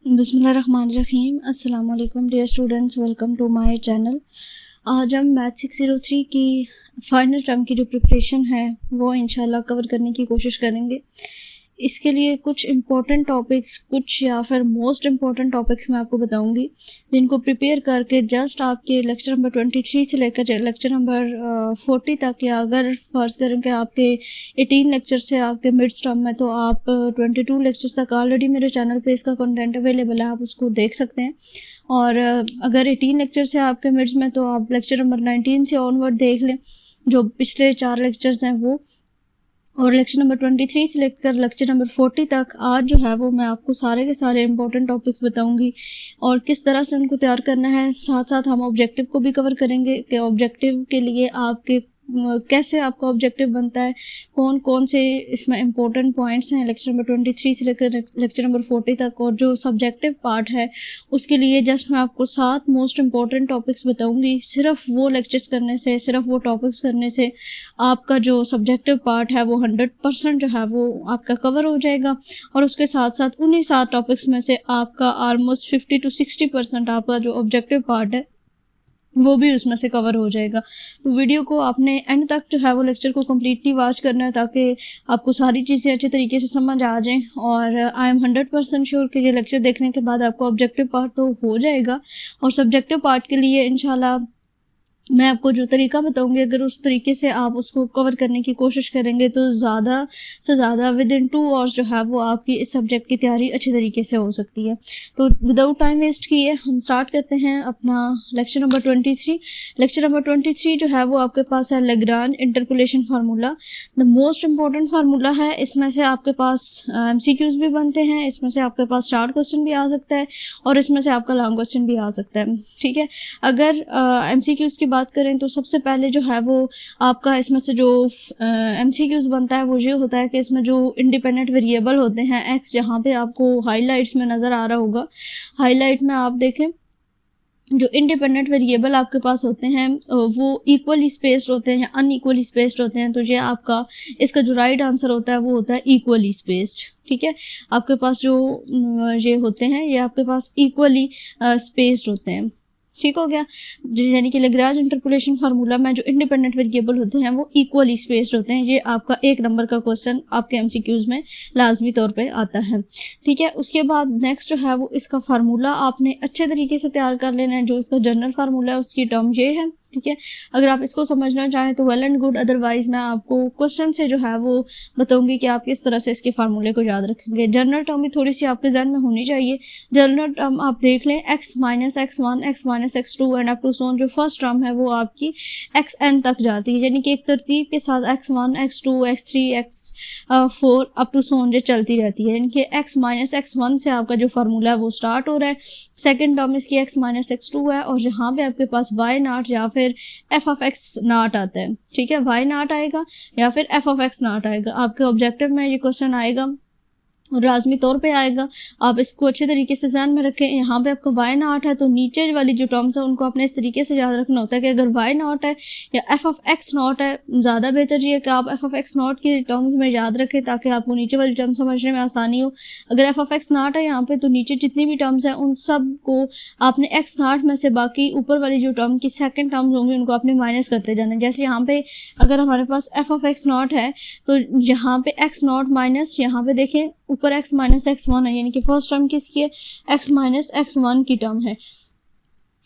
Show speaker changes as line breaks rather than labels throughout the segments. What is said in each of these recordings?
बिस्मिल्लाहिर्रहमानिर्रहीम। अस्सलाम वालेकुम dear students, welcome to my channel. आज हम मैथ 603 की फाइनल टर्म की जो प्रिपरेशन है वो इंशाल्लाह कवर करने की कोशिश करेंगे। इसके लिए कुछ इम्पोर्टेंट टॉपिक्स, कुछ या फिर मोस्ट इम्पोर्टेंट टॉपिक्स मैं आपको बताऊंगी, जिनको प्रिपेयर करके जस्ट आपके लेक्चर नंबर 23 से लेकर लेक्चर नंबर 40 तक, या अगर फ़र्ज़ करें कि आपके 18 लेक्चर से आपके मिड्स टर्म में, तो आप 22 लेक्चर्स तक ऑलरेडी मेरे चैनल पे इसका कंटेंट अवेलेबल है, आप उसको देख सकते हैं। और अगर 18 लेक्चर से आपके मिड्स में, तो आप लेक्चर नंबर 19 से ऑनवर्ड देख लें, जो पिछले 4 लेक्चर्स हैं वो। और लेक्चर नंबर 23 से लेकर लेक्चर नंबर 40 तक आज जो है वो मैं आपको सारे के सारे इंपॉर्टेंट टॉपिक्स बताऊंगी और किस तरह से उनको तैयार करना है। साथ साथ हम ऑब्जेक्टिव को भी कवर करेंगे कि ऑब्जेक्टिव के लिए आपके कैसे आपका ऑब्जेक्टिव बनता है, कौन कौन से इसमें इंपॉर्टेंट पॉइंट्स हैं लेक्चर नंबर 23 से लेकर लेक्चर नंबर 40 तक। और जो सब्जेक्टिव पार्ट है उसके लिए जस्ट मैं आपको 7 मोस्ट इंपॉर्टेंट टॉपिक्स बताऊंगी। सिर्फ वो लेक्चर्स करने से, सिर्फ वो टॉपिक्स करने से आपका जो सब्जेक्टिव पार्ट है वो 100% जो है वो आपका कवर हो जाएगा। और उसके साथ साथ उन्हीं 7 टॉपिक्स में से आपका ऑलमोस्ट 50 to 60% आपका जो ऑब्जेक्टिव पार्ट है वो भी उसमें से कवर हो जाएगा। तो वीडियो को आपने एंड तक जो है वो लेक्चर को कम्प्लीटली वॉच करना है, ताकि आपको सारी चीज़ें अच्छे तरीके से समझ आ जाएं। और आई एम 100% श्योर कि ये लेक्चर देखने के बाद आपको ऑब्जेक्टिव पार्ट तो हो जाएगा। और सब्जेक्टिव पार्ट के लिए इंशाल्लाह मैं आपको जो तरीका बताऊंगी, अगर उस तरीके से आप उसको कवर करने की कोशिश करेंगे तो ज़्यादा से ज़्यादा विद इन 2 आवर्स जो है वो आपकी इस सब्जेक्ट की तैयारी अच्छे तरीके से हो सकती है। तो विदाउट टाइम वेस्ट किए हम स्टार्ट करते हैं अपना लेक्चर नंबर 23। लेक्चर नंबर 23 जो है वो आपके पास है Lagrange interpolation formula. The most important formula है। इसमें से आपके पास MCQs भी बनते हैं, इसमें से आपके पास शॉर्ट क्वेश्चन भी आ सकता है और इसमें से आपका लॉन्ग क्वेश्चन भी आ सकता है। ठीक है, अगर MCQs की बात करें तो सबसे पहले जो है वो आपका इसमें से जो MCQs बनता है वो ये होता है कि इसमें जो इंडिपेंडेंट वेरिएबल होते हैं x, जहाँ पे आपको हाईलाइट्स में नज़र आ रहा होगा, हाईलाइट में आप देखें जो इंडिपेंडेंट वेरिएबल आपके पास होते हैं वो इक्वली स्पेस्ड होते हैं या अनइक्वली स्पेस्ड होते हैं। तो ये आपका इसका जो राइट आंसर होता है वो होता है इक्वली स्पेस्ड। ठीक है, आपके पास जो ये होते हैं ये आपके पास इक्वली स्पेस्ड होते हैं। ठीक हो गया, यानी कि लैग्रांज इंटरपोलेशन फार्मूला में जो इंडिपेंडेंट वेरिएबल होते हैं वो इक्वली स्पेस्ड होते हैं। ये आपका 1 नंबर का क्वेश्चन आपके MCQs में लाजमी तौर पे आता है। ठीक है, उसके बाद नेक्स्ट जो है वो इसका फार्मूला आपने अच्छे तरीके से तैयार कर लेना है। जो इसका जनरल फार्मूला है उसकी टर्म ये है। ठीक है, अगर आप इसको समझना चाहें तो वेल एंड गुड, अदरवाइज मैं आपको क्वेश्चन से जो है वो बताऊंगी कि आप किस तरह से इसके फार्मूले को याद रखेंगे। जनरल टर्म भी थोड़ी सी आपके जहन में होनी चाहिए। जनरल टर्म आप देख लें, x minus x1, x minus x2 and up to so. On first term है वो आपकी xn तक जाती है, यानी कि एक तरतीब के साथ x1, x2, x3, x4 up to so जो चलती रहती है। यानी कि x माइनस x1 से आपका जो फार्मूला है वो स्टार्ट हो रहा है। सेकेंड टर्म इसकी x माइनस x2 है और यहाँ पे आपके पास y नॉट या फिर f ऑफ x नॉट आता है। ठीक है, y नॉट आएगा या फिर f ऑफ x नॉट आएगा। आपके ऑब्जेक्टिव में ये क्वेश्चन आएगा और लाजमी तौर पे आएगा। आप इसको अच्छे तरीके से ध्यान में रखें। यहाँ पे आपका y नॉट है तो नीचे वाली जो टर्म्स है उनको आपने इस तरीके से याद रखना होता है कि अगर y नॉट है या f ऑफ x नॉट है, ज़्यादा बेहतर ये है कि आप f ऑफ x नॉट की टर्म्स में याद रखें ताकि आपको नीचे वाली टर्म समझने में आसानी हो। अगर f ऑफ x नॉट है यहाँ पे तो नीचे जितनी भी टर्म्स हैं उन सब को आपने x नॉट में से बाकी ऊपर वाली जो टर्म की सेकेंड टर्म्स होंगी उनको आपने माइनस करते जाना। जैसे यहाँ पे अगर हमारे पास f ऑफ x नॉट है तो यहाँ पे x नॉट माइनस, यहाँ पे देखें ऊपर x माइनस x1 है, यानी कि फर्स्ट टर्म किसकी है, x माइनस x1 की टर्म है।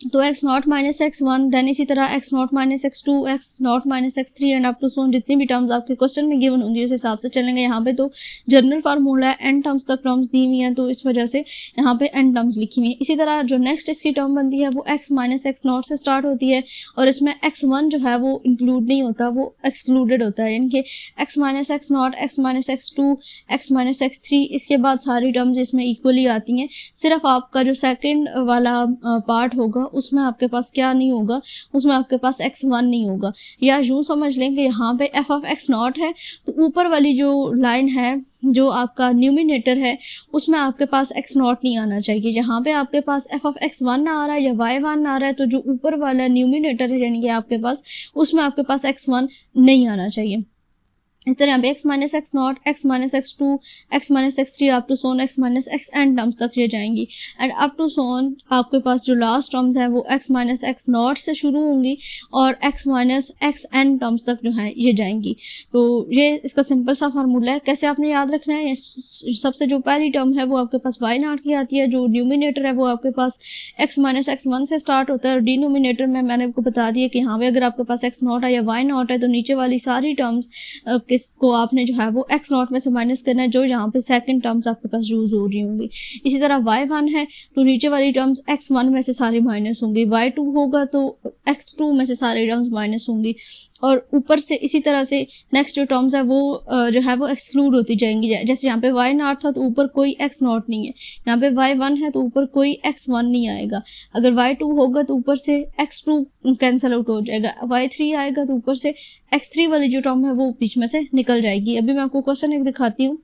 तो x naught minus x1, then इसी तरह x naught minus x2, x naught minus x3 and up to so. जितनी भी टर्म्स आपके क्वेश्चन में गिवन होंगी उस हिसाब से चलेंगे। यहाँ पे तो जनरल फार्मूला है, एन टर्म्स तक टर्म्स दी हुई हैं तो इस वजह से यहाँ पे एन टर्म्स लिखी हुई हैं। इसी तरह जो नेक्स्ट इसकी टर्म बनती है वो x माइनस x नॉट से स्टार्ट होती है और इसमें x1 जो है वो इंक्लूड नहीं होता, वो एक्सक्लूडेड होता है। यानी कि x minus x not, x minus x2, x minus x3, इसके बाद सारी टर्म्स इसमें इक्वली आती हैं। सिर्फ आपका जो सेकेंड वाला पार्ट होगा उसमें आपके पास क्या नहीं होगा, उसमें आपके पास x1 नहीं होगा। या यूं समझ लें कि यहाँ पे f ऑफ x नॉट है तो ऊपर वाली जो लाइन है जो आपका न्यूमिनेटर है उसमें आपके पास x नॉट नहीं आना चाहिए। जहाँ पे आपके पास f ऑफ x1 आ रहा है या y1 आ रहा है तो जो ऊपर वाला न्यूमिनेटर है यानी कि आपके पास उसमें आपके पास x1 नहीं आना चाहिए। इस तरह यहाँ पे x minus x naught, x minus x two, x minus x three up to सोन x minus x n terms तक ये जाएंगी। एंड अप टू सोन आपके पास जो लास्ट टर्म्स हैं वो x माइनस एक्स नॉट से शुरू होंगी और x minus x n terms तक जो है ये जाएंगी। तो ये इसका सिंपल सा फार्मूला है। कैसे आपने याद रखना है, सबसे जो पहली टर्म है वो आपके पास y नॉट की आती है, जो न्यूमिनेटर है वो आपके पास x माइनस एक्स वन से स्टार्ट होता है और डिनोमिनेटर में मैंने आपको बता दिया कि हाँ भाई अगर आपके पास x नॉट है या y नॉट है तो नीचे वाली सारी टर्म्स किसको आपने जो है वो x नॉट में से माइनस करना है, जो यहाँ पे सेकंड टर्म्स आपके पास यूज हो रही होंगी। इसी तरह y1 है तो नीचे वाली टर्म्स x1 में से सारी माइनस होंगी, y2 होगा तो x2 में से सारी टर्म्स माइनस होंगी और ऊपर से इसी तरह से नेक्स्ट जो टर्म्स है वो जो है वो एक्सक्लूड होती जाएंगी। जैसे यहाँ पे y नॉट था तो ऊपर कोई x नॉट नहीं है, यहाँ पे y1 है तो ऊपर कोई x1 नहीं आएगा, अगर y2 होगा तो ऊपर से x2 कैंसिल आउट हो जाएगा, y3 आएगा तो ऊपर से x3 वाली जो टर्म है वो बीच में से निकल जाएगी। अभी मैं आपको क्वेश्चन एक दिखाती हूँ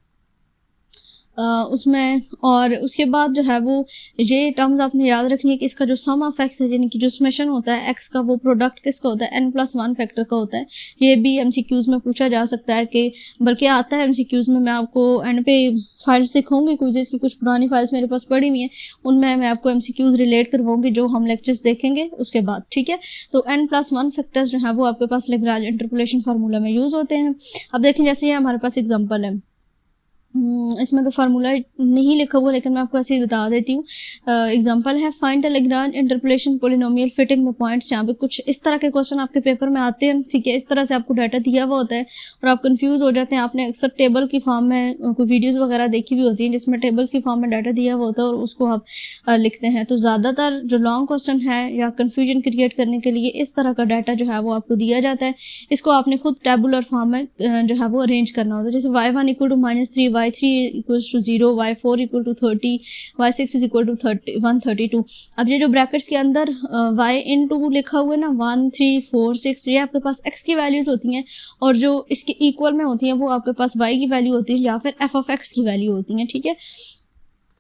उसमें, और उसके बाद जो है वो ये टर्म्स आपने याद रखनी है कि इसका जो सम ऑफ एक्स है यानी कि जो समेशन होता है एक्स का वो प्रोडक्ट किसका होता है, n+1 फैक्टर का होता है। ये भी एमसीक्यूज में पूछा जा सकता है कि बल्कि आता है एमसीक्यूज में। मैं आपको एंड पे फाइल्स दिखाऊंगी, क्विज़ेस की कुछ पुरानी फाइल्स मेरे पास पड़ी हुई हैं, उनमें मैं आपको एमसीक्यूज रिलेट करवाऊंगी जो हम लेक्चर्स देखेंगे उसके बाद, ठीक है। तो n+1 फैक्टर्स जो है वो आपके पास लैग्रांज इंटरपोलेशन फार्मूला में यूज होते हैं। अब देखें जैसे ये हमारे पास एग्जाम्पल है, इसमें तो फार्मूला नहीं लिखा हुआ लेकिन मैं आपको ऐसे ही बता देती हूँ। एग्जांपल है find the Lagrange interpolation polynomial fitting the points. यहाँ पे कुछ इस तरह के क्वेश्चन आपके पेपर में आते हैं, ठीक है। इस तरह से आपको डाटा दिया हुआ होता है और आप कंफ्यूज हो जाते हैं। आपने अक्सर टेबल की फॉर्म में कोई वीडियोस वगैरह देखी भी होती है जिसमें टेबल्स की फॉर्म में डाटा दिया हुआ होता है और उसको आप लिखते हैं। तो ज़्यादातर जो लॉन्ग क्वेश्चन है या कन्फ्यूजन क्रिएट करने के लिए इस तरह का डाटा जो है वो आपको दिया जाता है। इसको आपने खुद टेबुलर फॉर्म में जो है वो अरेंज करना होता है। जैसे y1 equal to -3, y3 equals to 0, y4 equal to 30, y6 is equal to 132। अब ये जो ब्रैकेट्स के अंदर y इन टू लिखा हुआ है ना 1, 3, 4, 6, ये आपके पास x की वैल्यूज होती हैं और जो इसके इक्वल में होती हैं वो आपके पास y की वैल्यू होती है या फिर f ऑफ x की वैल्यू होती हैं, ठीक है।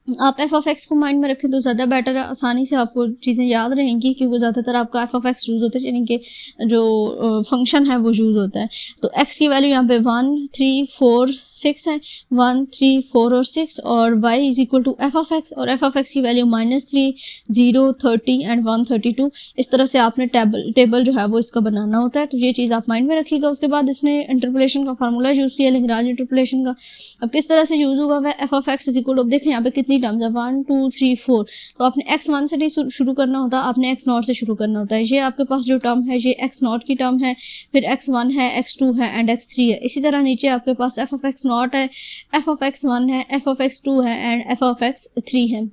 आप एफ ऑफ एक्स को माइंड में रखें तो ज़्यादा बेटर है, आसानी से आपको चीज़ें याद रहेंगी क्योंकि ज़्यादातर आपका एफ ऑफ एक्स यूज़ होता है यानी कि जो फंक्शन है वो यूज़ होता है। तो एक्स की वैल्यू यहाँ पे 1, 3, 4, 6 है, 1, 3, 4 और 6, और y is equal to f of x और एफ ऑफ एक्स की वैल्यू -3, 0, 30 एंड 132। इस तरह से आपने टेबल जो है वो इसका बनाना होता है। तो ये चीज़ आप माइंड में रखिएगा। उसके बाद इसने इंटरपोलेशन का फार्मूला यूज़ किया, लैग्रांज इंटरपोलेशन का। अब किस तरह से यूज़ होगा वह f of x is equal to, अब देखें यहाँ पे कितनी टर्म्स है 1, 2, 3, 4। तो आपने x1 से नहीं शुरू करना होता, आपने x0 से शुरू करना होता है। ये आपके पास जो टर्म है ये x0 की टर्म है, फिर x1 है, x2 है एंड x3 है। इसी तरह नीचे आपके पास f ऑफ x0 है, f ऑफ x1 है, f ऑफ x2 है एंड f ऑफ x3 है।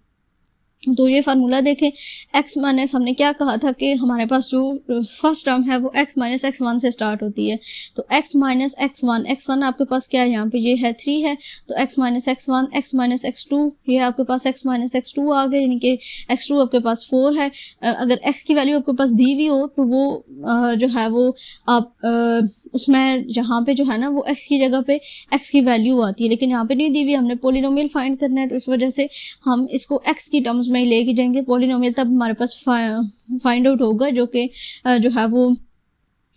तो ये फार्मूला देखें, x माइनस हमने क्या कहा था कि हमारे पास जो फर्स्ट टर्म है वो x माइनस x1 से स्टार्ट होती है। तो x माइनस x1 आपके पास क्या है, यहाँ पे ये है 3 है, तो x minus x1, x minus x2, ये आपके पास x माइनस x2 आ गए यानी कि x2 आपके पास 4 है। अगर x की वैल्यू आपके पास दी हुई हो तो वो जो है वो आप उसमें जहाँ पे जो है ना वो x की जगह पे x की वैल्यू आती है, लेकिन यहाँ पे नहीं दी हुई, हमने पोलिनोमियल फाइंड करना है तो इस वजह से हम इसको x की टर्म्स में लेके जाएंगे पोलिनोमियल, तब हमारे पास फाइंड आउट होगा जो कि जो है वो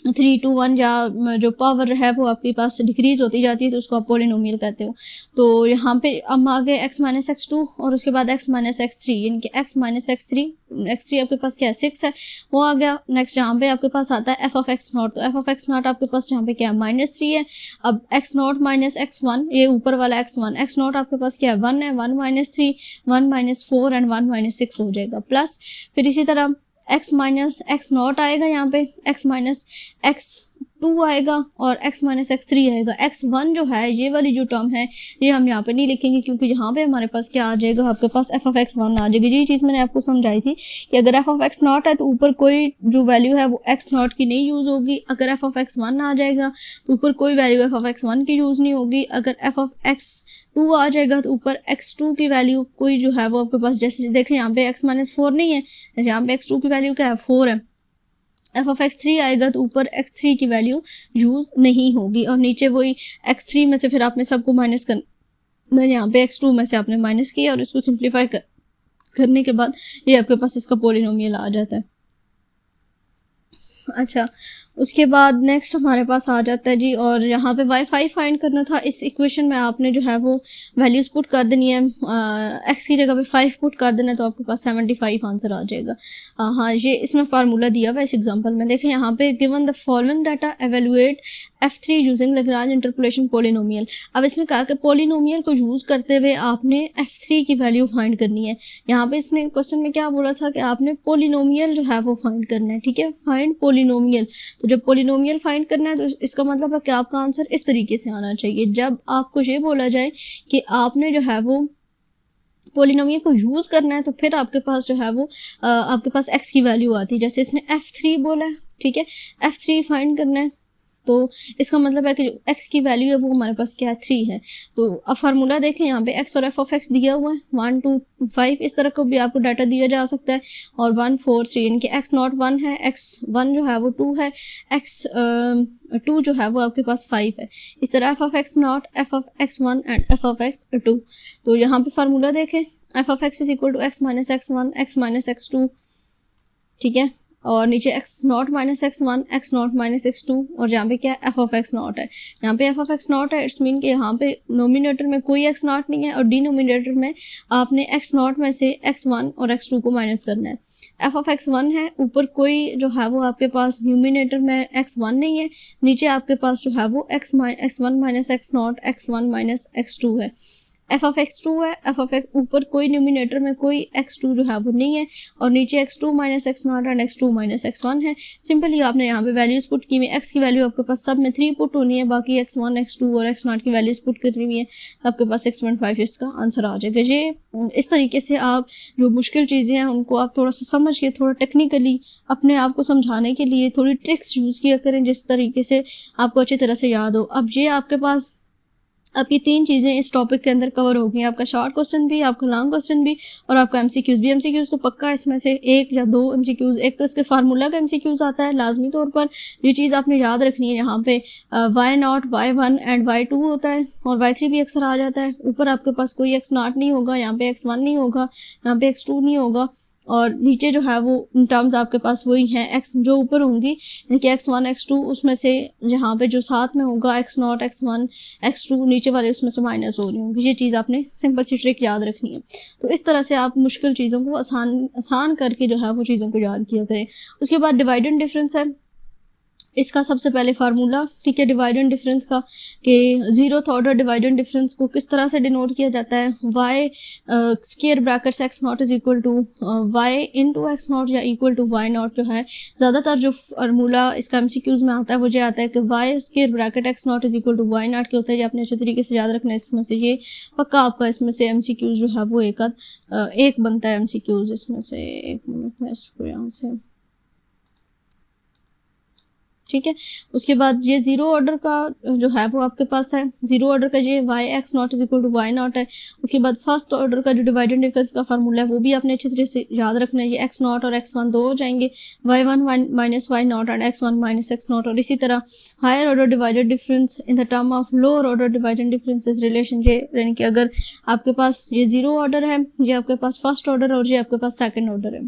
3 to 1 या जो पावर है वो आपके पास डिक्रीज होती जाती है तो उसको आप पोलिनोमियल कहते हो। तो यहाँ पे हम आ गए x माइनस x2 और उसके बाद x माइनस x3 यानी कि x माइनस x3 आपके पास क्या है 6 है, वो आ गया। नेक्स्ट यहाँ पे आपके पास आता है f ऑफ x0, तो f ऑफ x0 आपके पास यहाँ पे क्या है -3 है। अब x0 माइनस x1, ये ऊपर वाला x0 आपके पास क्या है 1 है, 1 माइनस 3, 1 माइनस 4 एंड 1 माइनस 6 हो जाएगा प्लस, फिर इसी तरह x माइनस x0 आएगा, यहाँ पे x माइनस x2 आएगा और x माइनस x3 आएगा। x1 जो है ये वाली जो टर्म है ये हम यहाँ पे नहीं लिखेंगे क्योंकि यहाँ पे हमारे पास क्या आ जाएगा, आपके पास f ऑफ x1 आ जाएगी। ये चीज़ मैंने आपको समझाई थी कि अगर f ऑफ x0 है तो ऊपर कोई जो वैल्यू है वो x0 की नहीं यूज़ होगी। अगर f ऑफ x1 आ जाएगा तो ऊपर कोई वैल्यू f ऑफ x1 की यूज़ नहीं होगी। अगर f ऑफ x2 आ जाएगा तो ऊपर x2 की वैल्यू कोई जो है वो आपके पास, जैसे देखें यहाँ पे x माइनस 4 नहीं है, यहाँ पे x2 की वैल्यू क्या है 4 है। f ऑफ x3 आएगा तो ऊपर x3 की वैल्यू यूज नहीं होगी और नीचे वही x3 में से फिर आपने सबको माइनस करना, यहाँ पे x2 में से आपने माइनस किया और इसको सिंप्लीफाई करने के बाद ये आपके पास इसका पोलिनोमियल आ जाता है। अच्छा, उसके बाद नेक्स्ट हमारे पास आ जाता है जी, और यहाँ पे वाई फाइंड करना था। इस इक्वेशन में आपने जो है वो वैल्यूज़ पुट कर देनी है, एक्स की जगह पे 5 पुट कर देना है, तो आपके पास 75 आंसर आ जाएगा। हाँ, ये इसमें फार्मूला दिया हुआ है इस एग्जांपल में। देखें यहाँ पे, given the following data evaluate f3 using Lagrange interpolation polynomial. अब इसने कहा कि पॉलिनोमियल को यूज़ करते हुए आपने f3 की वैल्यू फाइंड करनी है। यहाँ पे इसने क्वेश्चन में क्या बोला था कि आपने पॉलिनोमियल जो है वो फाइंड करना है, ठीक है, फाइंड पॉलिनोमियल। तो जब पॉलिनोमियल फाइंड करना है तो इसका मतलब है कि आपका आंसर इस तरीके से आना चाहिए। जब आपको ये बोला जाए कि आपने जो है वो पॉलिनोमियल को यूज़ करना है, तो फिर आपके पास जो है वो आपके पास x की वैल्यू आती है। जैसे इसने f3 बोला है, ठीक है, f3 फाइंड करना है, तो इसका मतलब है कि जो x की वैल्यू है वो हमारे पास क्या है, 3 है। तो अब फार्मूला देखें, यहाँ पे x और f ऑफ x दिया हुआ है, 1 2 5, इस तरह को भी आपको डाटा दिया जा सकता है, और 1 4 3, यानी कि x नॉट 1 है, x1 जो है वो 2 है, x2 जो है वो आपके पास 5 है। इस तरह f of x naught, f of x1 and f of x2। तो यहाँ पे फार्मूला देखें, f of x is equal to x minus x1 x minus x2, ठीक है, और नीचे x naught minus x1 x naught minus x2, और यहाँ पे क्या है, f ऑफ x नॉट है। यहाँ पे f ऑफ x नॉट है, इट्स मीन कि यहाँ पे नोमिनेटर में कोई x नॉट नहीं है, और डिनोमिनेटर में आपने x नॉट में से x1 और x2 को माइनस करना है। f ऑफ x1 है, ऊपर कोई जो है वो आपके पास न्यूमिनेटर में x1 नहीं है, नीचे आपके पास जो है वो x1 minus x not x1 minus x2 है। f ऑफ x2 है, f ऑफ x ऊपर कोई न्यूमिनेटर में कोई x2 जो है वो नहीं है, और नीचे x2 minus x not and x2 minus x1 है। सिंपली आपने यहाँ पे वैल्यूज पुट की हुई, x की वैल्यू आपके पास सब में 3 पुट होनी है, बाकी x1 x2 और x नॉट की वैल्यूज पुट करनी हुई है, आपके पास 6.5 इसका आंसर आ जाएगा। ये इस तरीके से आप जो मुश्किल चीज़ें हैं उनको आप थोड़ा सा समझ के, थोड़ा टेक्निकली अपने आप को समझाने के लिए थोड़ी ट्रिक्स यूज़ किया करें, जिस तरीके से आपको अच्छी तरह से याद हो। अब ये आपके पास आपकी 3 चीज़ें इस टॉपिक के अंदर कवर हो गई, आपका शॉर्ट क्वेश्चन भी, आपका लॉन्ग क्वेश्चन भी, और आपका एमसीक्यूज भी। एमसीक्यूज तो पक्का इसमें से 1 या 2 एमसीक्यूज, एक तो इसके फार्मूला का एमसीक्यूज आता है लाजमी तौर पर, ये चीज़ आपने याद रखनी है। यहाँ पे y naught y one and y two होता है, और वाई थ्री भी अक्सर आ जाता है। ऊपर आपके पास कोई एक्स नॉट नहीं होगा, यहाँ पे x1 नहीं होगा, यहाँ पे x2 नहीं होगा, और नीचे जो है वो टर्म्स आपके पास वही हैं, x जो ऊपर होंगी, यानी कि x1 x2, उसमें से यहाँ पे जो साथ में होगा x नॉट x1 x2, नीचे वाले उसमें से माइनस हो रही होंगी। ये चीज़ आपने सिंपल सी ट्रिक याद रखनी है। तो इस तरह से आप मुश्किल चीज़ों को आसान करके जो है वो चीज़ों को याद किया करें। उसके बाद डिवाइड एंड डिफरेंस है, इसका सबसे पहले फार्मूला, ठीक है, डिवाइड एंड डिफरेंस का, कि zeroth order divide and difference को किस तरह से डिनोट किया जाता है, y square brackets x naught is equal to y into x naught या इक्वल टू वाई नॉट जो है, ज़्यादातर जो फार्मूला इसका एमसीक्यूज में आता है वो ये आता है कि y square bracket x naught is equal to y naught के होता है। ये आपने अच्छे तरीके से याद रखना है, इसमें से ये पक्का आपका इसमें से एमसीक्यूज जो है वो एक बनता है एमसीक्यूज इसमें से। एक मिनट में इसको यहाँ से, ठीक है। उसके बाद ये जीरो ऑर्डर का जो है वो आपके पास है, जीरो ऑर्डर का ये y x naught is equal to y naught है। उसके बाद फर्स्ट ऑर्डर का जो डिवाइड एंड डिफरेंस का फार्मूला है वो भी आपने अच्छी तरह से याद रखना है। ये एक्स नॉट और x1 दो हो जाएंगे, y1 minus y naught and x1 minus x naught. और इसी तरह higher order divided difference in the term of lower order divided differences relation, ये यानी कि अगर आपके पास ये जीरो ऑर्डर है, ये आपके पास फर्स्ट ऑर्डर है, और ये आपके पास सेकेंड ऑर्डर है,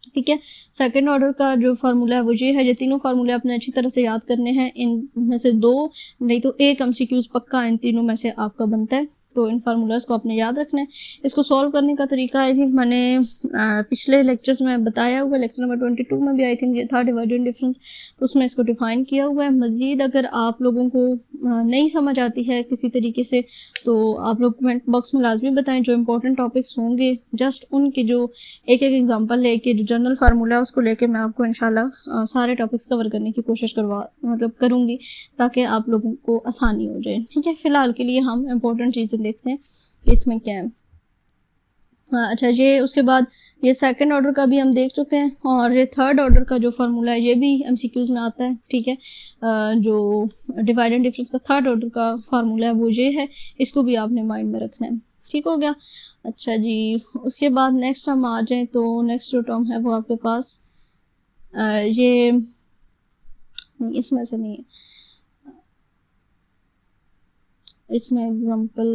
ठीक है। सेकंड ऑर्डर का जो फार्मूला है वो ये है। ये तीनों फार्मूले आपने अच्छी तरह से याद करने हैं, इनमें से 2 नहीं तो एक एमसीक्यूज पक्का इन तीनों में से आपका बनता है। तो इन फार्मूलाज को आपने याद रखना है। इसको सॉल्व करने का तरीका आई थिंक मैंने पिछले लेक्चर्स में बताया हुआ, लेक्चर नंबर 22 में भी आई थिंक ये था डिवाइड एंड डिफरेंस, तो उसमें इसको डिफाइन किया हुआ है। मज़ीद अगर आप लोगों को नहीं समझ आती है किसी तरीके से, तो आप लोग कमेंट बॉक्स में लाजमी बताएं। जो इंपॉर्टेंट टॉपिक्स होंगे जस्ट उनके जो एक एक एग्जांपल लेके, जो जनरल फार्मूला है उसको लेके मैं आपको इंशाल्लाह सारे टॉपिक्स कवर करने की कोशिश करूँगी, ताकि आप लोगों को आसानी हो जाए, ठीक है। फ़िलहाल के लिए हम इंपॉर्टेंट चीज़ें देखते हैं कि इसमें क्या है। अच्छा, ये उसके बाद ये सेकंड ऑर्डर का भी हम देख चुके हैं, और ये थर्ड ऑर्डर का जो फार्मूला है ये भी एमसीक्यूज में आता है, ठीक है। जो डिवाइड एंड डिफरेंस का थर्ड ऑर्डर का फार्मूला है वो ये है, इसको भी आपने माइंड में रखना है, ठीक हो गया। अच्छा जी, उसके बाद नेक्स्ट हम आ जाएं तो नेक्स्ट जो टर्म है वो आपके पास ये इसमें से नहीं है, इसमें एग्जांपल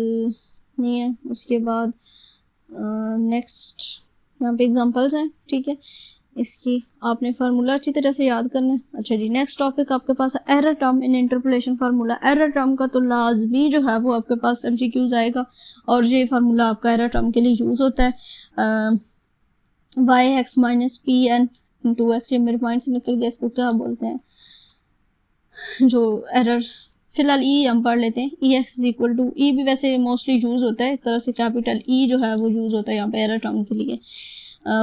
नहीं है। उसके बाद नेक्स्ट यहाँ पे एग्जांपल्स हैं, ठीक है। इसकी आपने फार्मूला अच्छी तरह से याद करना है। अच्छा जी, नेक्स्ट टॉपिक आपके पास error term in interpolation formula. Error term का तो लाजमी जो है वो आपके पास एमसीक्यूज आएगा, और ये फार्मूला आपका एरर टर्म के लिए यूज होता है। Y x minus p n to x, ये मेरे माइंड से निकल गया, इसको क्या बोलते हैं जो एरर, फिलहाल ई हम पढ़ लेते हैं। ई एक्स इज इक्वल टू, ई भी वैसे मोस्टली यूज होता है इस तरह से, कैपिटल ई जो है वो यूज होता है यहाँ पे एरर टर्म के लिए।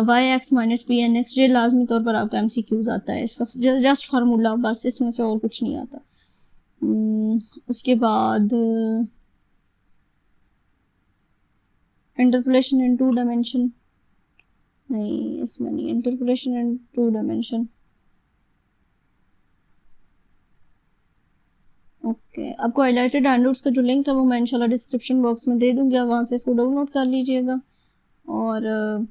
Y x minus p n x, ये लाजमी तौर पर आपका एमसीक्यूज आता है, इसका जस्ट फार्मूला बस, इसमें से और कुछ नहीं आता। उसके बाद इंटरपोलेशन इन टू डायमेंशन, नहीं इसमें नहीं, interpolation in two dimension. Okay, आपको हाईलाइटेड हैंडआउट्स का जो लिंक है वो मैं इंशाल्लाह डिस्क्रिप्शन बॉक्स में दे दूंगी, आप वहाँ से इसको डाउनलोड कर लीजिएगा। और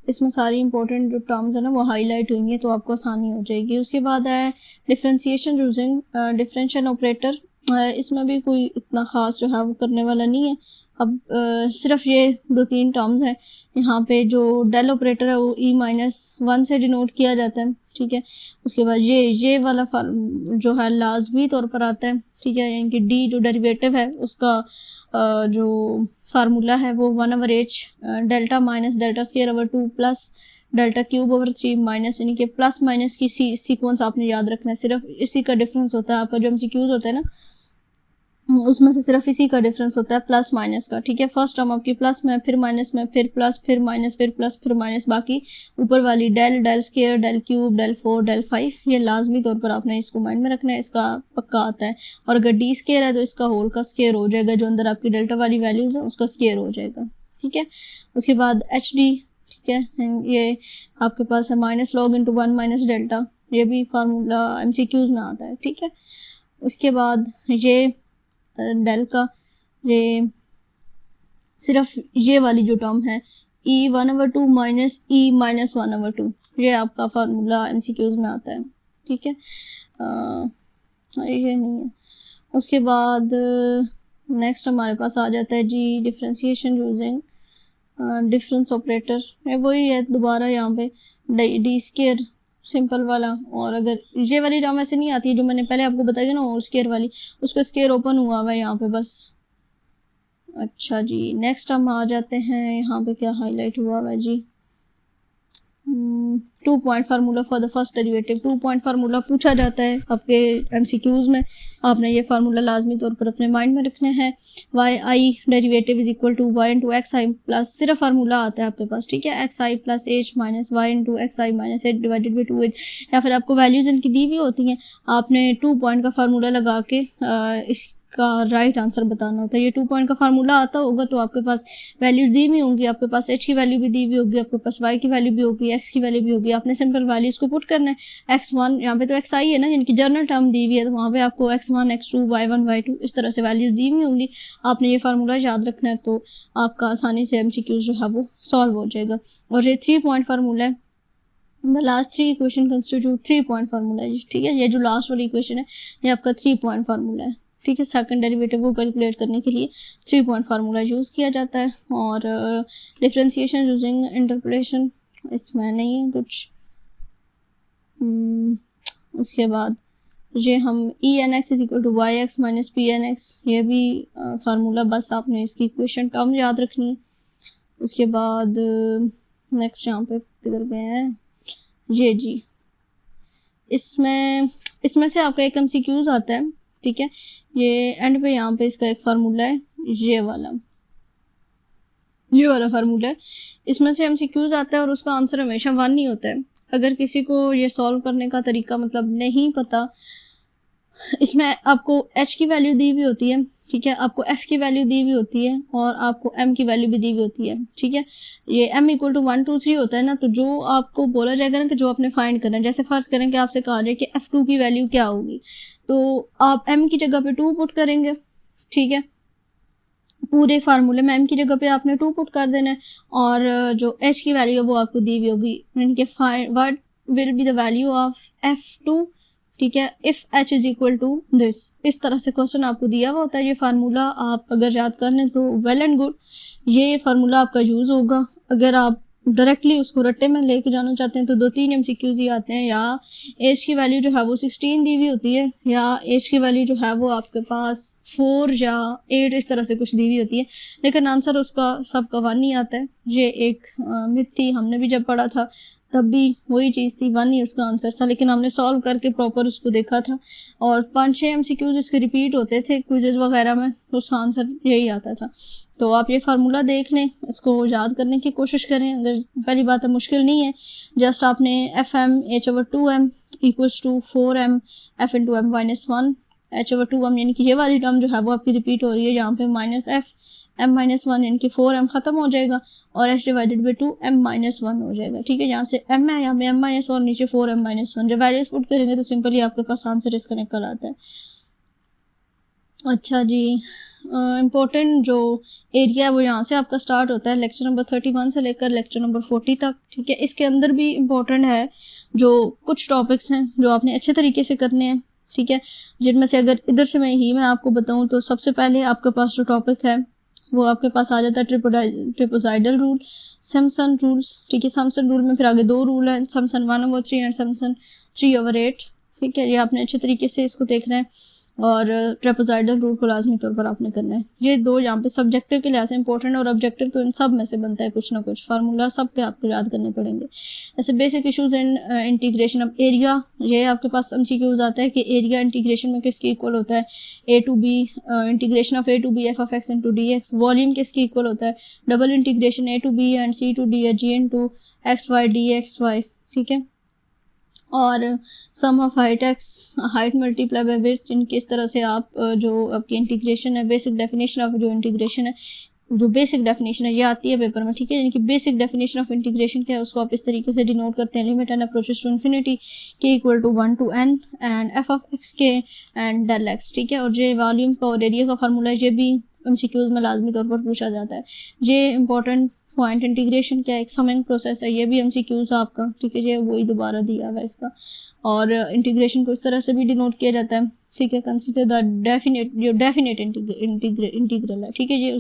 इसमें सारी इंपॉर्टेंट जो टर्म्स है ना वो हाईलाइट हुई तो आपको आसानी हो जाएगी। उसके बाद है डिफरेंशिएशन यूजिंग डिफरेंशियल ऑपरेटर। इसमें भी कोई इतना ख़ास जो है वो करने वाला नहीं है। अब सिर्फ ये 2-3 टर्म्स हैं। यहाँ पे जो डेल ऑपरेटर है वो E-1 से डिनोट किया जाता है, ठीक है। उसके बाद ये वाला जो है लाजमी तौर पर आता है, ठीक है, यानी कि डी जो डेरिवेटिव है उसका जो फार्मूला है वो 1/h delta minus delta square over 2 plus delta cube over 3 minus, यानी कि प्लस माइनस की सीक्वेंस आपने याद रखना है। सिर्फ इसी का डिफरेंस होता है आपका जो एमसीक्यूज होता है ना, उसमें से सिर्फ इसी का डिफरेंस होता है प्लस माइनस का, ठीक है। फर्स्ट टर्म आपकी प्लस में, फिर माइनस में, फिर प्लस, फिर माइनस, फिर प्लस, फिर माइनस, बाकी ऊपर वाली del, del square, del cube, del 4, del 5, ये लाजमी तौर पर आपने इसको माइंड में रखना है, इसका पक्का आता है। और अगर डी स्क्वायर है तो इसका होल का स्क्वायर हो जाएगा, जो अंदर आपकी डेल्टा वाली वैल्यूज है उसका स्क्वायर हो जाएगा, ठीक है। उसके बाद एच डी, ठीक है, ये आपके पास है minus log into 1 minus delta, ये भी फार्मूला एमसीक्यूज में आता है, ठीक है। उसके बाद ये डेल का ये सिर्फ ये वाली जो टर्म है E1/2 माइनस E-1/2, ये आपका फार्मूला एमसीक्यूज में आता है, ठीक है। ये नहीं है। उसके बाद नेक्स्ट हमारे पास आ जाता है जी डिफरेंशिएशन यूजिंग डिफरेंस ऑपरेटर। वही है दोबारा यहाँ पे डी स्क्वायर सिंपल वाला, और अगर ये वाली टर्म ऐसे नहीं आती है जो मैंने पहले आपको बताया ना और स्क्वायर वाली, उसका स्क्वायर ओपन हुआ हुआ है यहाँ पे बस। अच्छा जी, नेक्स्ट हम आ जाते हैं, यहाँ पे क्या हाईलाइट हुआ हुआ है जी, 2 point formula for the first derivative. 2 point formula पूछा जाता है आपके एमसीक्यूज में, आपने ये फार्मूला लाजमी तौर पर अपने माइंड में रखने हैं। Y i derivative is equal to y into x i plus, सिर्फ फार्मूला आता है आपके पास, ठीक है, x i plus h minus y into x i minus h divided by 2h, या फिर आपको वैल्यूज इनकी दी हुई होती हैं, आपने 2 पॉइंट का फार्मूला लगा के इसका राइट आंसर बताना होता है। ये 2 पॉइंट का फार्मूला आता होगा तो आपके पास वैल्यूज दी हुई होंगी, आपके पास एच की वैल्यू भी दी हुई होगी, आपके पास वाई की वैल्यू भी होगी, एक्स की वैल्यू भी होगी। आपने सिंपल वैल्यूज को पुट करना है। x1 यहाँ पे तो एक्स आई है ना, यानी कि जर्नल टर्म दी हुई है, तो वहाँ पे आपको x1 x2 y1 y2 इस तरह से वैल्यूज दी हुई होंगी। आपने ये फार्मूला याद रखना है तो आपका आसानी से एमसीक्यू जो है वो सॉल्व हो जाएगा। और ये 3 पॉइंट फार्मूला है, the last 3 equation constitute 3 point formula है, ठीक है। ये जो लास्ट वाली इक्वेशन है ये आपका 3 पॉइंट फार्मूला है, ठीक है। सेकंड डेरिवेटिव को कैलकुलेट करने के लिए 3 पॉइंट फार्मूला यूज़ किया जाता है। और डिफरेंशिएशन यूजिंग इंटरपोलेशन इसमें नहीं है कुछ। उसके बाद ये हम E(n(x) is equal to y x minus p n x, ये भी फार्मूला बस आपने इसकी इक्वेशन टर्म याद रखनी है। उसके बाद नेक्स्ट यहाँ पे किधर गए हैं, ये जी इसमें से आपका एक एमसीक्यूज आता है, ठीक है। ये एंड पे यहाँ पे इसका एक फार्मूला है, ये वाला फार्मूला है। इसमें से एमसीक्यूज आता है और उसका आंसर हमेशा 1 ही होता है। अगर किसी को ये सॉल्व करने का तरीका मतलब नहीं पता, इसमें आपको h की वैल्यू दी हुई होती है, ठीक है, आपको f की वैल्यू दी हुई होती है और आपको m की वैल्यू भी दी हुई होती है, ठीक है। ये m इक्वल टू 1 2 3 होता है ना, तो जो आपको बोला जाएगा ना कि जो आपने फाइंड करना है, जैसे फर्ज करें कि आपसे कहा जाए कि f2 की वैल्यू क्या होगी, तो आप m की जगह पे 2 पुट करेंगे, ठीक है। पूरे फार्मूले में m की जगह पे आपने 2 पुट कर देना है, और जो h की वैल्यू है वो आपको दी हुई होगी, यानी कि what will be the value of f2, ठीक है, if h is equal to this. इस तरह से क्वेश्चन आपको दिया हुआ होता है। ये फार्मूला आप अगर याद कर लें तो वेल एंड गुड, ये फार्मूला आपका यूज होगा। अगर आप डायरेक्टली उसको रट्टे में लेके जाना चाहते हैं तो 2-3 MCQs ही आते हैं, या एज की वैल्यू जो है वो 16 दी हुई होती है, या एज की वैल्यू जो है वो आपके पास 4 या 8 इस तरह से कुछ दी हुई होती है, लेकिन आंसर उसका सबका 1 ही आता है। ये एक मिथ थी, हमने भी जब पढ़ा था तब भी वही चीज़ थी, 1 ही उसका आंसर था, लेकिन हमने सॉल्व करके प्रॉपर उसको देखा था और 5-6 MCQs इसके रिपीट होते थे क्विजेज वगैरह में, तो उसका आंसर यही आता था। तो आप ये फार्मूला देख लें, इसको याद करने की कोशिश करें। अगर पहली बात है मुश्किल नहीं है, जस्ट आपने FM H/2m equals to 4m F × m - 1 H/2m, यानी कि ये वाली टर्म जो है वो आपकी रिपीट हो रही है, यहाँ पे -f m - 1 यानी कि 4m ख़त्म हो जाएगा और h/2 m - 1 हो जाएगा। ठीक है, यहाँ से m है, यहाँ पे m - और नीचे 4m - 1। जब वैल्यूज पुट करेंगे तो सिंपली आपके पास आंसर इसका निकल आता है। अच्छा जी, इम्पोर्टेंट जो एरिया है वो यहाँ से आपका स्टार्ट होता है, लेक्चर नंबर 31 से लेकर लेक्चर नंबर 40 तक। ठीक है, इसके अंदर भी इम्पोर्टेंट है जो कुछ टॉपिक्स हैं जो आपने अच्छे तरीके से करने हैं। ठीक है, जिनमें से अगर इधर से मैं आपको बताऊं तो सबसे पहले आपके पास जो टॉपिक है वो आपके पास आ जाता है ट्रिपोजाइडल रूल, सैमसन रूल्स। ठीक है, सैमसन रूल में फिर आगे 2 रूल हैं, सैमसन 1/3 एंड सैमसन 3/8। ठीक है, ये आपने अच्छे तरीके से इसको देखना है और ट्रेपेजॉइडल रूल को लाजमी तौर पर आपने करना है। ये 2 यहाँ पे सब्जेक्टिव के लिहाज से इंपॉर्टेंट है और ऑब्जेक्टिव तो इन सब में से बनता है कुछ ना कुछ, फार्मूला सब के आपको याद करने पड़ेंगे। जैसे basic issues in integration of area, ये आपके पास MCQs आता है कि एरिया इंटीग्रेशन में किसके इक्वल होता है, A to B integration of A to B f(x) into dx। Volume किसके इक्वल होता है, double integration A to B and C to D G into xy dxy। ठीक है, और sum of height x, height multiply by width, किस तरह से आप जो आपकी इंटीग्रेशन है, बेसिक डेफिनेशन ऑफ जो इंटीग्रेशन है, जो बेसिक डेफिनेशन है ये आती है पेपर में। ठीक है, यानी कि बेसिक डेफिनेशन ऑफ इंटीग्रेशन क्या है उसको आप इस तरीके से डिनोट करते हैं, limit n approaches to infinity के equal to 1 to n and f(x) के एंड del x। ठीक है, और जो वॉल्यूम का और एरिया का फार्मूला है ये भी MCQs में लाजमी तौर पर पूछा जाता है। ये इंपॉर्टेंट पॉइंट, इंटीग्रेशन क्या है, एक समिंग प्रोसेस है, ये भी MCQs आपका। ठीक है, ये वही दोबारा दिया हुआ है इसका, और इंटीग्रेशन को इस तरह से भी डिनोट किया जाता है। ठीक है, कंसीडर द डेफिनेट, जो डेफिनेट इंटीग्रल है। ठीक है, ये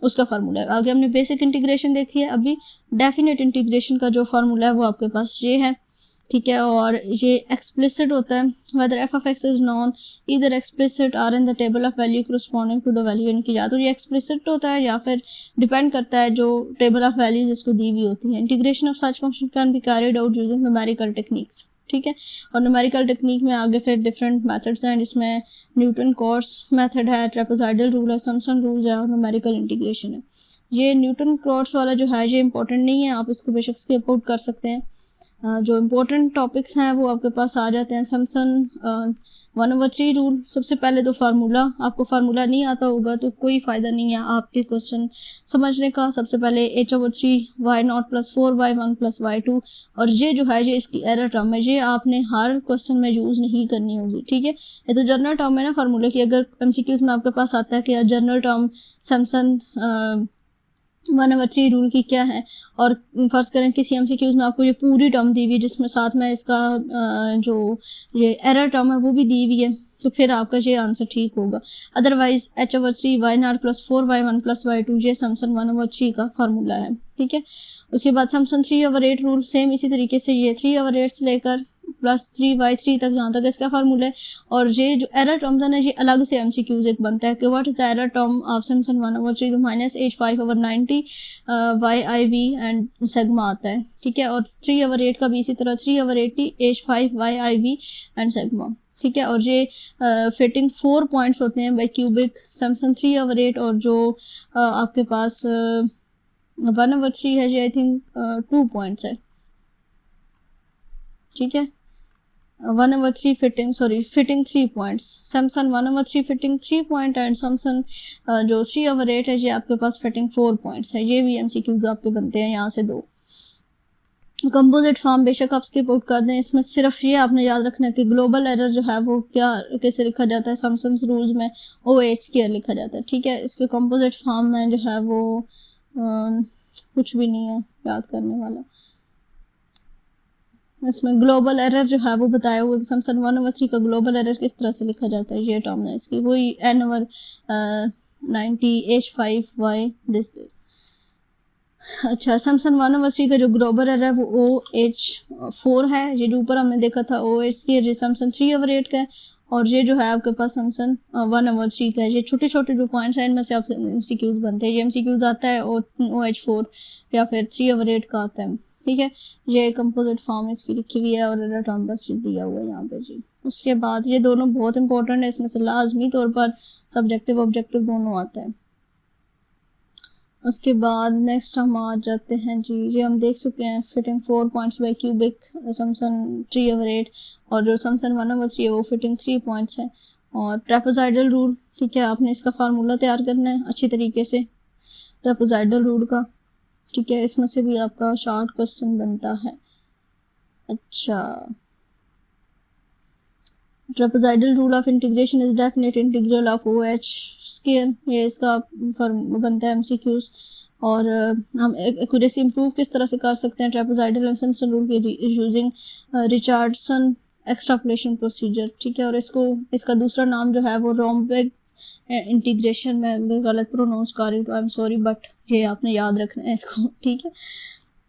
उसका फार्मूला है। आगे हमने बेसिक इंटीग्रेशन देखी है, अभी डेफिनेट इंटीग्रेशन का जो फार्मूला है वो आपके पास ये है। ठीक है, और ये एक्सप्लिसिट होता है, whether f(x) is known either explicit or in the table of value corresponding to the value, यानी कि या तो ये एक्सप्लिसिट होता है या फिर डिपेंड करता है जो टेबल ऑफ वैल्यूज इसको दी हुई होती है। Integration of such function can be carried out using numerical techniques. ठीक है, और न्यूमेरिकल टेक्निक में आगे फिर डिफरेंट मेथड्स हैं, जिसमें न्यूटन कॉट्स मेथड है, ट्रेपेजॉइडल रूल है, सैमसन रूल है और न्यूमेरिकल इंटीग्रेशन है। ये न्यूटन कॉट्स वाला जो है ये इंपॉर्टेंट नहीं है, आप इसको बेशक स्किप आउट कर सकते हैं। जो इम्पोर्टेंट टॉपिक्स हैं वो आपके पास आ जाते हैं। सैमसन 1/3 रूल, सबसे पहले तो फार्मूला, आपको फार्मूला नहीं आता होगा तो कोई फ़ायदा नहीं है आपके क्वेश्चन समझने का। सबसे पहले h/3 y0 + 4y1 + y2, और ये जो है ये इसकी एरर टर्म है, ये आपने हर क्वेश्चन में यूज़ नहीं करनी होगी। ठीक है, ये तो जनरल टर्म है ना फार्मूले की। अगर MCQs में आपके पास आता है कि जनरल टर्म सैमसन 1/3 रूल की क्या है, और फर्ज करें किसी MCQs में आपको ये पूरी टर्म दी हुई है जिसमें साथ में इसका जो ये एरर टर्म है वो भी दी हुई है, तो फिर आपका ये आंसर ठीक होगा। Otherwise h/3 y0 + 4y1 + y2 ये सैमसन 1/3 का फार्मूला है। ठीक है, उसके बाद सैमसन 3/8 रूल, सेम इसी तरीके से ये 3/8 से लेकर +3y3 तक जहाँ तक इसका फार्मूला है। और ये जो एरर टर्म्स है ना, ये अलग से MCQs एक बनता है कि what is the error term of Samson 1/3, तो -h5/90 yiv एंड सेग्मा आता है। ठीक है, और 3/8 का भी इसी तरह 3/80 h5 yiv एंड सेग्मा। ठीक है, और ये फिटिंग 4 पॉइंट्स होते हैं बाई क्यूबिक सैमसन 3/8, और जो आपके पास 1/3 है ये आई थिंक 2 पॉइंट्स है। ठीक है, 1/3 fitting 3 points, Samson 1/3 fitting 3 point and Samson जो 3/8 है ये आपके पास फिटिंग 4 पॉइंट्स है। ये भी MCQs आपके बनते हैं यहाँ से 2। कंपोजिट फॉर्म बेशक आप स्किप आउट कर दें, इसमें सिर्फ ये आपने याद रखना है कि ग्लोबल एरर जो है वो क्या कैसे लिखा जाता है, सैमसन रूल्स में OH² लिखा जाता है। ठीक है, इसके कंपोजिट फॉर्म में जो है वो कुछ भी नहीं है याद करने वाला। इसमें ग्लोबल एरर जो है वो बताया हुआ है, सैमसन 1/3 का ग्लोबल एरर किस तरह से लिखा जाता है, ये टर्म है इसकी, वही n/90 h5 y दिस। अच्छा, सैमसंग 1/3 का जो ग्लोबल एरर है वो OH4 है। ये जो ऊपर हमने देखा था OH की, ये सैमसंग 3/8 का है। और ये जो है आपके पास सैमसंग 1/3 का है। ये छोटे छोटे जो पॉइंट्स हैं इनमें से आप MCQs बनते हैं। ये MCQs आता है OH4 या फिर 3/8 का आता है। ठीक है, ये कंपोजिट फॉर्म इसकी लिखी हुई है और एरर टर्म बस दिया हुआ है यहाँ पे जी। उसके बाद ये दोनों बहुत इंपॉर्टेंट है, इसमें से लाजमी तौर पर सब्जेक्टिव ऑब्जेक्टिव दोनों आता है। उसके बाद नेक्स्ट हम आ जाते हैं जी, ये हम देख चुके हैं fitting 4 points by cubic Samsung 3/8 और जो सैमसंग 1/3 है वो फिटिंग 3 पॉइंट्स है। और ट्रेपेजॉइडल रूल, ठीक है, आपने इसका फार्मूला तैयार करना है अच्छी तरीके से ट्रेपेजॉइडल रूल का। ठीक है, इसमें से भी आपका शॉर्ट क्वेश्चन बनता है। अच्छा, trapezoidal rule of integration is definite integral of OH square, ये इसका बनता है MCQs। और हम एक्यूरेसी इंप्रूव किस तरह से कर सकते हैं ट्रेपेजॉइडल एंड सिम्पसन रूल के यूजिंग रिचर्डसन एक्सट्रापोलेशन प्रोसीजर। ठीक है, और इसका दूसरा नाम जो है वो रोम्बिक इंटीग्रेशन, मैं अगर गलत प्रोनाउंस कर रही हूँ तो आई एम सॉरी, बट ये आपने याद रखना है इसको। ठीक है,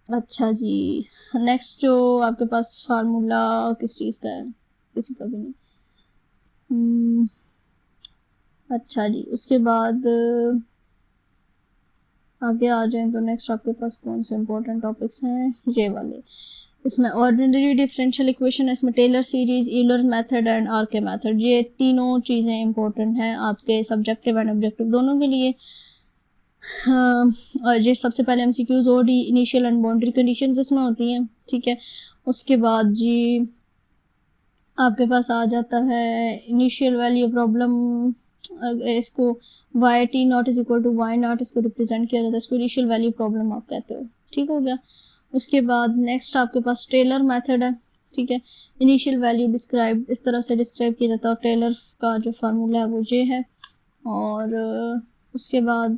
अच्छा जी, नेक्स्ट जो आपके पास फार्मूला किस चीज़ का है, किसी का भी नहीं। अच्छा जी, उसके बाद आगे आ जाएं तो नेक्स्ट आपके पास कौन से इंपॉर्टेंट टॉपिक्स हैं, ये वाले। इसमें ऑर्डिनरी डिफरेंशियल इक्वेशन है, इसमें Taylor series, Euler method and RK method, ये तीनों चीज़ें इंपॉर्टेंट हैं आपके सब्जेक्टिव एंड ऑब्जेक्टिव दोनों के लिए। और ये सबसे पहले MCQs और इनिशियल एंड बाउंड्री कंडीशंस इसमें होती हैं। ठीक है, उसके बाद जी आपके पास आ जाता है इनिशियल वैल्यू प्रॉब्लम, इसको YT0 is equal to Y0 इसको रिप्रेजेंट किया जाता है, इसको इनिशियल वैल्यू प्रॉब्लम आप कहते हो। ठीक हो गया, उसके बाद नेक्स्ट आपके पास टेलर मेथड है। ठीक है, इनिशियल वैल्यू डिस्क्राइब इस तरह से डिस्क्राइब किया जाता है और टेलर का जो फार्मूला है वो ये है। और उसके बाद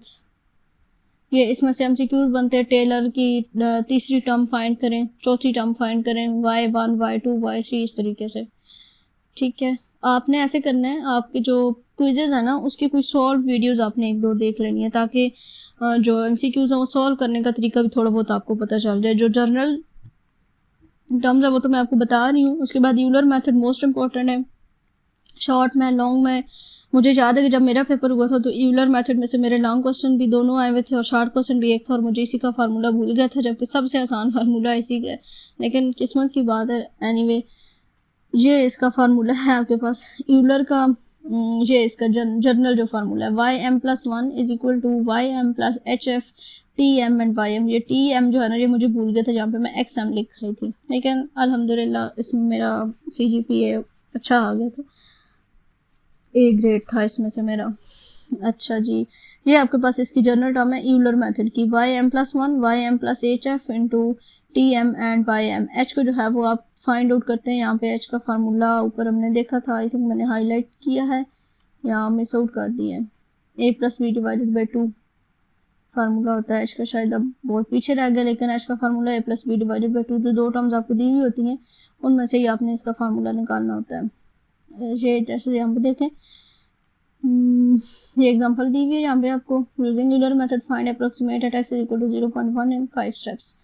ये इसमें से MCQs बनते हैं, टेलर की तीसरी टर्म फाइंड करें, चौथी टर्म फाइंड करें, Y1 Y2 Y3 इस तरीके से। ठीक है, आपने ऐसे करना है, आपके जो क्विजेज है ना उसकी कोई सॉल्व वीडियोस आपने 1-2 देख लेनी है, ताकि जो MCQs है वो सॉल्व करने का तरीका भी थोड़ा बहुत आपको पता चल जाए। जो जर्नल टर्म्स है वो तो मैं आपको बता रही हूँ। उसके बाद यूलर मेथड मोस्ट इंपॉर्टेंट है, शॉर्ट में लॉन्ग में। मुझे याद है कि जब मेरा पेपर हुआ था तो यूलर मेथड में से मेरे लॉन्ग क्वेश्चन भी दोनों आए हुए थे और शॉर्ट क्वेश्चन भी एक था, और मुझे इसी का फार्मूला भूल गया था, जबकि सबसे आसान फार्मूला इसी का है। लेकिन किस्मत की बात है, एनीवे ये इसका फार्मूला है आपके पास यूलर का। ये इसका जर्नल जो फार्मूला है YM+1 is equal to YM+HF TM and YM। ये TM जो है ना ये मुझे भूल गया था, जहाँ पे मैं XM लिख रही थी, लेकिन अल्हम्दुलिल्लाह इसमें मेरा CGPA अच्छा आ गया था, A ग्रेड था इसमें से मेरा। अच्छा जी, ये आपके पास इसकी जनरल टर्म है यूलर मेथड की YM+1 YM+HF into TM and YM। H को जो है वो आप फाइंड आउट करते हैं, यहाँ पे H का फार्मूला ऊपर हमने देखा था, आई थिंक मैंने हाईलाइट किया है या मिस आउट कर दिया है। A+B/2 फार्मूला होता है H का, शायद अब बहुत पीछे रह गया, लेकिन H का फार्मूला A+B/2, जो दो टर्म्स आपको दी हुई होती हैं उनमें से ही आपने इसका फार्मूला निकालना होता है। ये जैसे यहाँ पे देखें, ये एग्जांपल दी हुई है यहाँ पे आपको, using Euler method find approximate at x equal to 0.1 in 5 steps.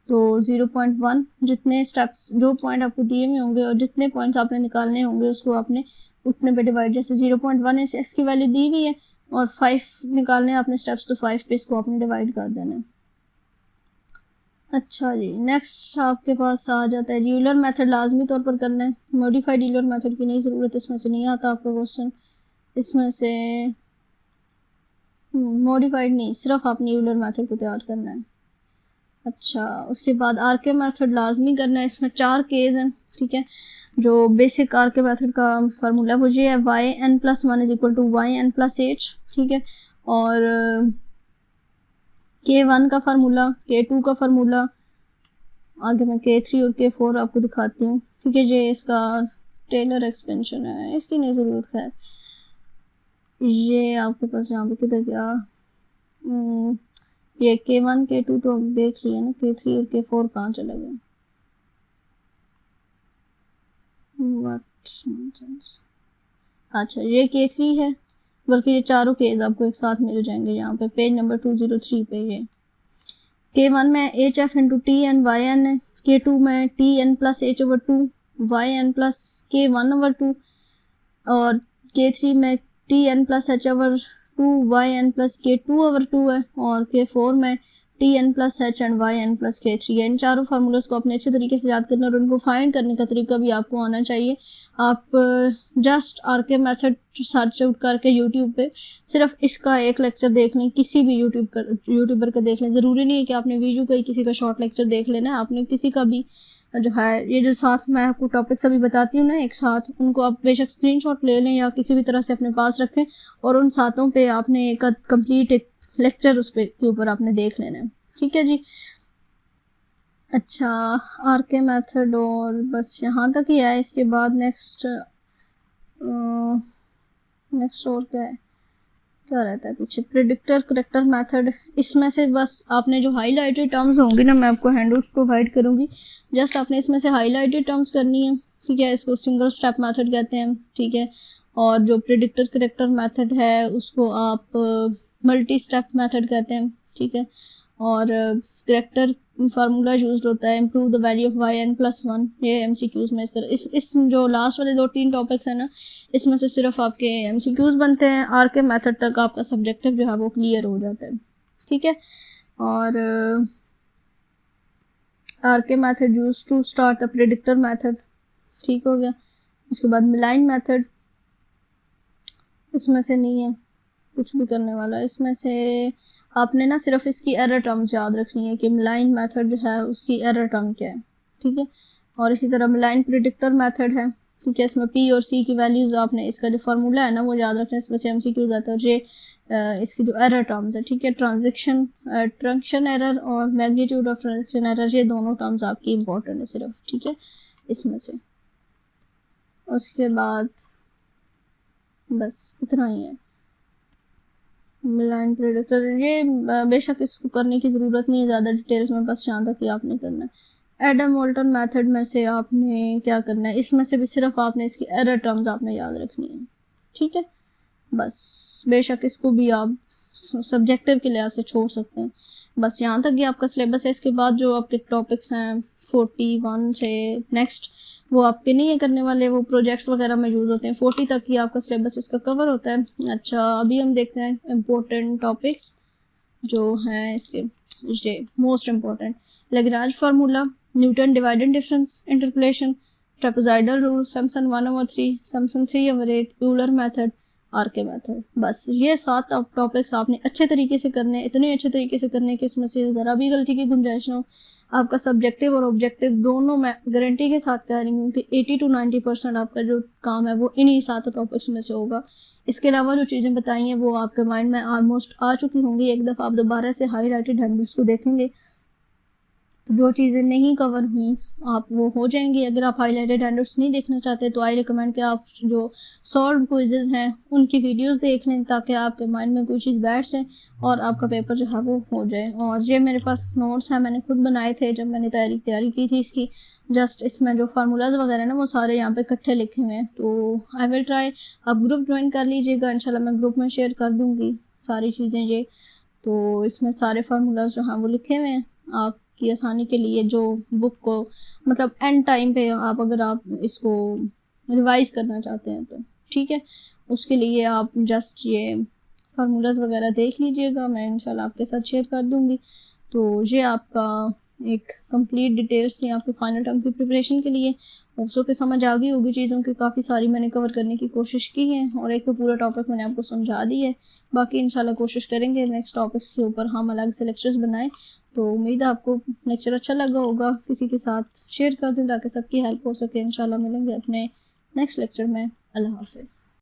तो 0.1 जितने स्टेप्स जो पॉइंट आपको दिए हुए होंगे और जितने पॉइंट्स आपने निकालने होंगे उसको आपने उतने पे डिवाइड, जैसे 0.1 इस x की वैल्यू दी हुई है और 5 निकालने हैं आपने स्टेप्स, तो 5 पे इसको आपने डिवाइड कर देना है। अच्छा जी, नेक्स्ट आपके पास आ जाता है यूलर मेथड लाजमी तौर पर करना है, मॉडिफाइड यूलर मेथड की नहीं ज़रूरत, इसमें से नहीं आता आपका क्वेश्चन। इसमें से मॉडिफाइड नहीं, सिर्फ आपने यूलर मेथड को तैयार करना है। अच्छा, उसके बाद आरके मेथड लाजमी करना है, इसमें 4 केस हैं। ठीक है, जो बेसिक आरके मेथड का फार्मूला वो ये है YN+1 is equal to YN+H। ठीक है, और K1 का फार्मूला, K2 का फार्मूला, आगे मैं K3 और K4 आपको दिखाती हूँ। ठीक है, ये इसका टेलर एक्सपेंशन है, इसकी नहीं ज़रूरत है। ये आपके पास यहाँ पे किधर गया, ये K1 K2 तो देख लिया ना, K3 और K4 कहाँ चले गए, अच्छा ये K3 है, बल्कि ये चारों केस आपको एक साथ मिल जाएंगे यहाँ पे पेज नंबर 203 पे। ये K1 में h f into t n y n है, K2 में t n plus h over two y n plus K1 over two, और K3 में t n plus h over two y n plus K2 over two है, और K4 में t n plus h and y n plus K3 है। इन चारों formulas को अपने अच्छे तरीके से याद करना और उनको फाइंड करने का तरीका भी आपको आना चाहिए। आप just RK method search out करके यूट्यूब पे सिर्फ इसका एक लेक्चर देख लें, किसी भी यूट्यूबर का देख लें। ज़रूरी नहीं है कि आपने वीडियो का ही किसी का शॉर्ट लेक्चर देख लेना है, आपने किसी का भी जो है, ये जो साथ मैं आपको टॉपिक्स अभी बताती हूँ ना एक साथ, उनको आप बेशक स्क्रीनशॉट ले लें या किसी भी तरह से अपने पास रखें, और उन सातों पे आपने एक कंप्लीट एक लेक्चर उस पे के ऊपर आपने देख लेना है। ठीक है जी। अच्छा, आरके मेथड और बस यहाँ तक ही है। इसके बाद नेक्स्ट और क्या रहता है पीछे, प्रिडिक्टर करेक्टर मेथड। इसमें से बस आपने जो हाईलाइटेड टर्म्स होंगी ना, मैं आपको हैंडआउट प्रोवाइड करूंगी, जस्ट आपने इसमें से हाईलाइटेड टर्म्स करनी है। ठीक है, इसको सिंगल स्टेप मेथड कहते हैं। ठीक है, और जो प्रिडिक्टर करेक्टर मेथड है उसको आप मल्टी स्टेप मेथड कहते हैं। ठीक है, और करेक्टर फार्मूला यूज होता है improve the value of y n plus one. ये एमसीक्यूज में इस जो लास्ट वाले 2-3 टॉपिक्स है ना, इसमें से सिर्फ आपके एमसीक्यूज बनते हैं। आरके मेथड तक आपका सब्जेक्टिव जो है वो क्लियर हो जाता है। ठीक है, और RK method use to start the predictor method. ठीक हो गया। उसके बाद मिलाइन मेथड, इसमें से नहीं है कुछ भी करने वाला। इसमें से आपने ना सिर्फ इसकी एरर टर्म्स याद रखनी है कि मिलाइन मेथड जो है उसकी एरर टर्म क्या है। ठीक है, और इसी तरह मिलाइन प्रिडिक्टर मेथड है। ठीक है, इसमें पी और सी की वैल्यूज आपने इसका जो फार्मूला है ना वो याद रखना है। इसमें से एमसीक्यूज आता है, और ये इसकी जो एरर टर्म्स है। ठीक है, ट्रांजैक्शन एरर और मैग्नीट्यूड ऑफ ट्रांजैक्शन एरर, ये दोनों टर्म्स आपकी इंपॉर्टेंट है सिर्फ। ठीक है, इसमें से उसके बाद बस इतना ही है मिलाइन प्रेडिक्टर। ये बेशक इसको करने की ज़रूरत नहीं है ज़्यादा डिटेल्स में, बस यहाँ तक ही आपने करना है। एडम मोल्टन मेथड में से आपने क्या करना है, इसमें से भी सिर्फ आपने इसकी एरर टर्म्स आपने याद रखनी है। ठीक है, बस बेशक इसको भी आप सब्जेक्टिव के लिहाज से छोड़ सकते हैं। बस यहाँ तक ही आपका सिलेबस है। इसके बाद जो आपके टॉपिक्स हैं 41 से नेक्स्ट, वो आपके नहीं है करने वाले, वो प्रोजेक्ट्स वगैरह में यूज होते हैं। 40 तक ही आपका सिलेबस इसका कवर होता है। अच्छा, अभी हम देखते हैं इम्पोर्टेंट टॉपिक्स जो हैं इसके, ये most important, Lagrange formula, Newton divided difference interpolation, trapezoidal rule, Simpson 1/3, Simpson 3/8, Euler method, RK method. बस ये 7 टॉपिक्स आपने अच्छे तरीके से करने, इतने अच्छे तरीके से करने कि इसमें से ज़रा भी गलती की गुंजाइश ना हो। आपका सब्जेक्टिव और ऑब्जेक्टिव दोनों मैं गारंटी के साथ कह रही हूँ कि 80 to 90% आपका जो काम है वो इन्हीं 7 टॉपिक्स में से होगा। इसके अलावा जो चीज़ें बताई हैं वो आपके माइंड में ऑलमोस्ट आ चुकी होंगी। एक दफ़ा आप दोबारा से हाईलाइटेड हैंडल्स को देखेंगे तो जो चीज़ें नहीं कवर हुई आप वो हो जाएंगी। अगर आप हाईलाइटेड हैंडल्स नहीं देखना चाहते तो आई रिकमेंड कि आप जो सॉल्व क्विजेज हैं उनकी वीडियोस देख लें, ताकि आपके माइंड में कोई चीज़ बैठ जाए और आपका पेपर जो है वो हो जाए। और ये मेरे पास नोट्स हैं, मैंने खुद बनाए थे जब मैंने तैयारी की थी इसकी। जस्ट इसमें जो फार्मूलाज वगैरह ना वो सारे यहाँ पे इकट्ठे लिखे हुए हैं। तो आई विल ट्राई, आप ग्रुप ज्वाइन कर लीजिएगा, इंशाल्लाह मैं ग्रुप में शेयर कर दूँगी सारी चीज़ें ये। तो इसमें सारे फार्मूलाज जो हैं वो लिखे हुए हैं आप की आसानी के लिए, जो बुक को मतलब एंड टाइम पे आप अगर आप इसको रिवाइज करना चाहते हैं तो ठीक है, उसके लिए आप जस्ट ये फार्मूलाज वगैरह देख लीजिएगा, मैं इंशाल्लाह आपके साथ शेयर कर दूंगी। तो ये आपका एक कंप्लीट डिटेल्स थी आपके फाइनल टर्म की प्रिपरेशन के लिए। होप्स के समझ आ गई होगी चीज़ों की, काफ़ी सारी मैंने कवर करने की कोशिश की है और एक तो पूरा टॉपिक मैंने आपको समझा दी है। बाकी इंशाल्लाह कोशिश करेंगे नेक्स्ट टॉपिक्स के ऊपर हम अलग से लेक्चर्स बनाएं। तो उम्मीद है आपको लेक्चर अच्छा लगा होगा, किसी के साथ शेयर कर दें ताकि सबकी हेल्प हो सके। इंशाल्लाह मिलेंगे अपने नेक्स्ट लेक्चर में। अल्लाह हाफिज़।